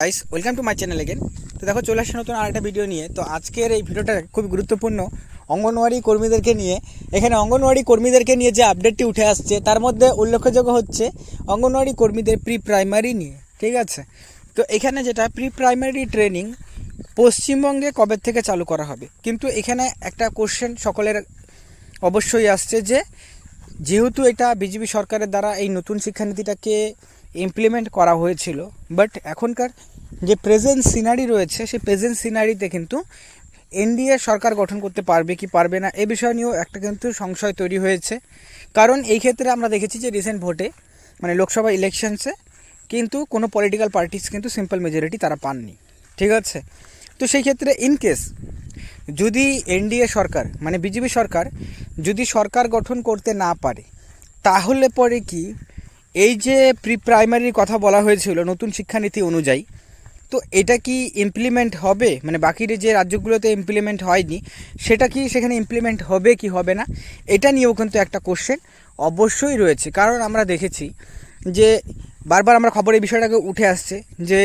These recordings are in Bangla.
Guys welcome to my channel again. তো দেখো চলে আসছে নতুন আরেকটা ভিডিও নিয়ে। তো আজকের এই ভিডিওটা খুব গুরুত্বপূর্ণ অঙ্গনওয়াড়ি কর্মীদেরকে নিয়ে। এখানে অঙ্গনওয়াড়ি কর্মীদেরকে নিয়ে যে আপডেটটি উঠে আসছে তার মধ্যে উল্লেখযোগ্য হচ্ছে অঙ্গনওয়াড়ি কর্মীদের প্রি প্রাইমারি নিয়ে, ঠিক আছে। তো এখানে যেটা প্রি প্রাইমারি ট্রেনিং পশ্চিমবঙ্গে কবে থেকে চালু করা হবে, কিন্তু এখানে একটা কোশ্চেন সকলের অবশ্যই আসছে যে যেহেতু এটা বিজেপি সরকারের দ্বারা এই নতুন শিক্ষানীতিটাকে ইমপ্লিমেন্ট করা হয়েছিল, বাট এখনকার যে প্রেজেন্ট সিনারি রয়েছে সেই প্রেজেন্ট সিনারিতে কিন্তু এনডিএ সরকার গঠন করতে পারবে কি পারবে না এ বিষয় নিয়েও একটা কিন্তু সংশয় তৈরি হয়েছে। কারণ এই ক্ষেত্রে আমরা দেখেছি যে রিসেন্ট ভোটে মানে লোকসভা ইলেকশনসে কিন্তু কোনো পলিটিক্যাল পার্টিস কিন্তু সিম্পল মেজরিটি তারা পাননি, ঠিক আছে। তো সেই ক্ষেত্রে ইনকেস যদি এনডিএ সরকার মানে বিজেপি সরকার যদি সরকার গঠন করতে না পারে, তাহলে পরে কি এই যে প্রি প্রাইমারির কথা বলা হয়েছিল নতুন শিক্ষানীতি অনুযায়ী, তো এটা কি ইমপ্লিমেন্ট হবে? মানে বাকির যে রাজ্যগুলোতে ইমপ্লিমেন্ট হয়নি সেটা কি সেখানে ইমপ্লিমেন্ট হবে কি হবে না, এটা নিয়েও কিন্তু একটা কোশ্চেন অবশ্যই রয়েছে। কারণ আমরা দেখেছি যে বারবার আমরা খবরে এই বিষয়টাকে উঠে আসছে যে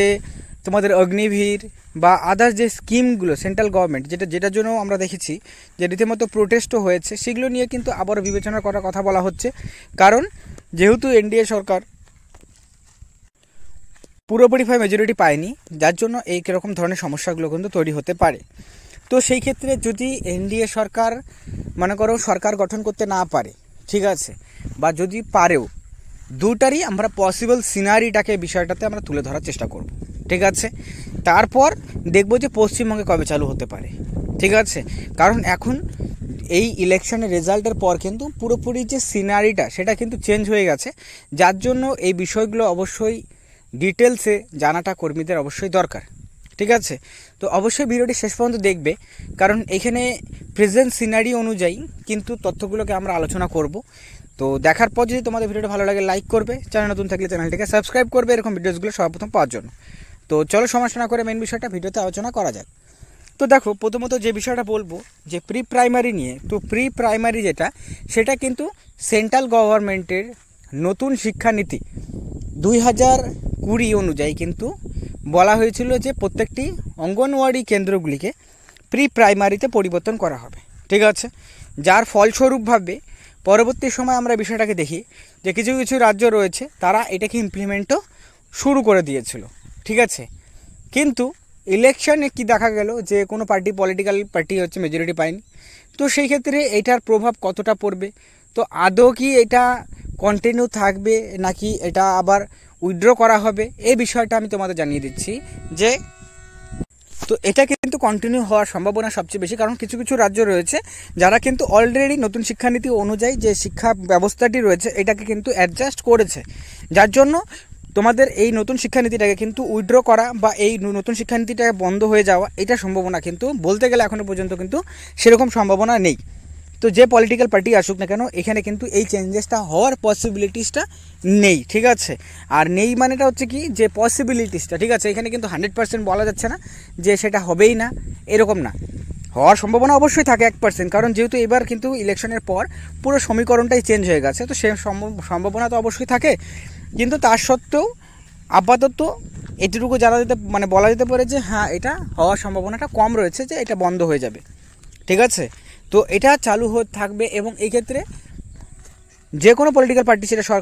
তোমাদের অগ্নিবীর বা আদার্স যে স্কিমগুলো সেন্ট্রাল গভর্নমেন্ট যেটার জন্য আমরা দেখেছি যে রীতিমতো প্রোটেস্টও হয়েছে, সেগুলো নিয়ে কিন্তু আবারও বিবেচনা করার কথা বলা হচ্ছে। কারণ যেহেতু এনডিএ সরকার পুরোপুরিভাবে মেজরিটি পায়নি, যার জন্য এই কীরকম ধরনের সমস্যাগুলো কিন্তু তৈরি হতে পারে। তো সেই ক্ষেত্রে যদি এনডিএ সরকার মনে করো সরকার গঠন করতে না পারে, ঠিক আছে, বা যদি পারেও, দুটারই আমরা পসিবল সিনারিটাকে বিষয়টাতে আমরা তুলে ধরার চেষ্টা করব, ঠিক আছে। তারপর দেখব যে পশ্চিমবঙ্গে কবে চালু হতে পারে, ঠিক আছে। কারণ এখন এই ইলেকশনের রেজাল্টের পর কিন্তু পুরোপুরি যে সিনারিটা সেটা কিন্তু চেঞ্জ হয়ে গেছে, যার জন্য এই বিষয়গুলো অবশ্যই ডিটেলসে জানাটা কর্মীদের অবশ্যই দরকার, ঠিক আছে। তো অবশ্যই ভিডিওটি শেষ পর্যন্ত দেখবে, কারণ এখানে প্রেজেন্ট সিনারি অনুযায়ী কিন্তু তথ্যগুলোকে আমরা আলোচনা করব। তো দেখার পর যদি তোমাদের ভিডিওটা ভালো লাগে লাইক করবে, চ্যানেল নতুন থাকলে চ্যানেলটিকে সাবস্ক্রাইব করবে এরকম ভিডিওসগুলো সর্বপ্রথম পাওয়ার জন্য। তো চলো সমস্যা না করে মেন বিষয়টা ভিডিওতে আলোচনা করা যাক। তো দেখো প্রথমত যে বিষয়টা বলবো যে প্রি প্রাইমারি নিয়ে, তো প্রি প্রাইমারি যেটা সেটা কিন্তু সেন্ট্রাল গভর্নমেন্টের নতুন শিক্ষানীতি 2020 অনুযায়ী কিন্তু বলা হয়েছিল যে প্রত্যেকটি অঙ্গনওয়াড়ি কেন্দ্রগুলিকে প্রি প্রাইমারিতে পরিবর্তন করা হবে, ঠিক আছে। যার ফলস্বরূপভাবে পরবর্তী সময় আমরা বিষয়টাকে দেখি যে কিছু কিছু রাজ্য রয়েছে তারা এটাকে ইমপ্লিমেন্টও শুরু করে দিয়েছিল, ঠিক আছে। কিন্তু ইলেকশনে কি দেখা গেল যে কোনো পলিটিক্যাল পার্টি হচ্ছে মেজরিটি পায়নি। তো সেই ক্ষেত্রে এটার প্রভাব কতটা পড়বে, তো আদৌ কি এটা কন্টিনিউ থাকবে নাকি এটা আবার উইথড্র করা হবে, এই বিষয়টা আমি তোমাদের জানিয়ে দিচ্ছি যে তো এটা কিন্তু কন্টিনিউ হওয়ার সম্ভাবনা সবচেয়ে বেশি। কারণ কিছু কিছু রাজ্য রয়েছে যারা কিন্তু অলরেডি নতুন শিক্ষানীতি অনুযায়ী যে শিক্ষা ব্যবস্থাটি রয়েছে এটাকে কিন্তু অ্যাডজাস্ট করেছে, যার জন্য তোমাদের এই নতুন শিক্ষানীতিটাকে কিন্তু উইথড্র করা বা এই নতুন শিক্ষানীতিটা বন্ধ হয়ে যাওয়া এটা সম্ভাবনা কিন্তু বলতে গেলে এখনও পর্যন্ত কিন্তু সেরকম সম্ভাবনা নেই। তো যে পলিটিক্যাল পার্টি আসুক না কেন এখানে কিন্তু এই চেঞ্জেসটা হওয়ার পসিবিলিটিসটা নেই, ঠিক আছে। আর নেই মানেটা হচ্ছে কি যে পসিবিলিটিসটা, ঠিক আছে, এখানে কিন্তু 100% বলা যাচ্ছে না যে সেটা হবেই না, এরকম না। হওয়ার সম্ভাবনা অবশ্যই থাকে 1%, কারণ যেহেতু এবার কিন্তু ইলেকশনের পর পুরো সমীকরণটাই চেঞ্জ হয়ে গেছে, তো সে সম্ভাবনা তো অবশ্যই থাকে। কিন্তু তার সত্ত্বেও আপাতত এটুকু জানা যেতে বলা যেতে পারে যে হ্যাঁ এটা হওয়ার সম্ভাবনাটা কম রয়েছে যে এটা বন্ধ হয়ে যাবে, ঠিক আছে। তো এটা চালু হয়ে থাকবে এবং এই ক্ষেত্রে যে কোনো পলিটিক্যাল পার্টি সেটা